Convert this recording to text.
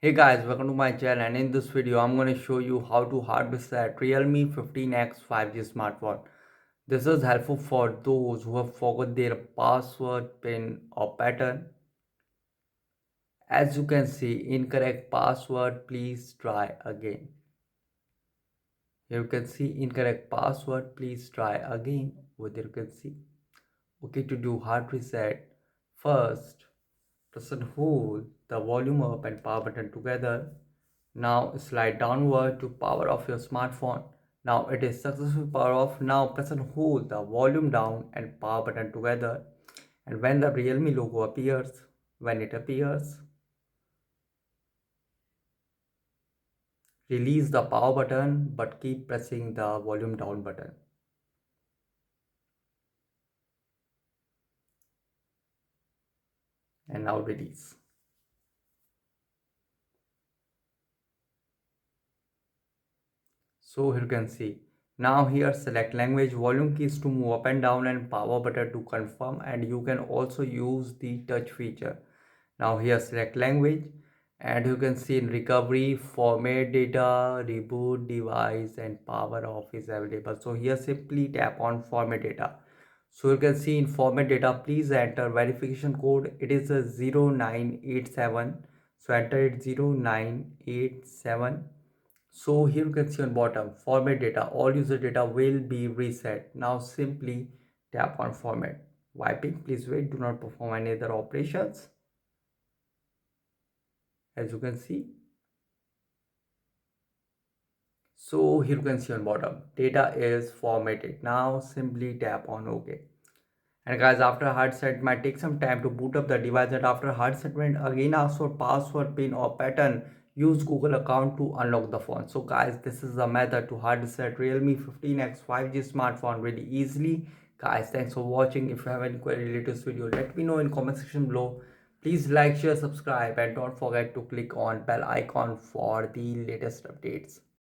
Hey guys, welcome to my channel, and in this video I'm going to show you how to hard reset Realme 15x 5G smartphone. This is helpful for those who have forgot their password, pin or pattern. As you can see, incorrect password, please try again. Here you can see incorrect password, please try again. Over there you can see. Okay, to do hard reset, first press and hold the volume up and power button together. Now slide downward to power off your smartphone. Now it is successfully power off. Now press and hold the volume down and power button together. And when the Realme logo appears, when it appears, release the power button but keep pressing the volume down button. And now release. So here you can see. Now here select language, volume keys to move up and down and power button to confirm, and you can also use the touch feature. Now here select language, and you can see in recovery format data, reboot device and power off is available. So here simply tap on format data. So you can see in format data, please enter verification code. It is a 0987. So enter it 0987. So here you can see on bottom format data, all user data will be reset. Now simply tap on format. Wiping, please wait, do not perform any other operations. As you can see, so here you can see on bottom data is formatted. Now simply tap on OK. And guys, after hard set might take some time to boot up the device, and after hard settlement again ask for password, pin or pattern. Use Google account to unlock the phone. So guys, this is the method to hard reset Realme 15x 5G smartphone really easily. Guys, thanks for watching. If you have any query related to this video, let me know in comment section below. Please like, share, subscribe and don't forget to click on bell icon for the latest updates.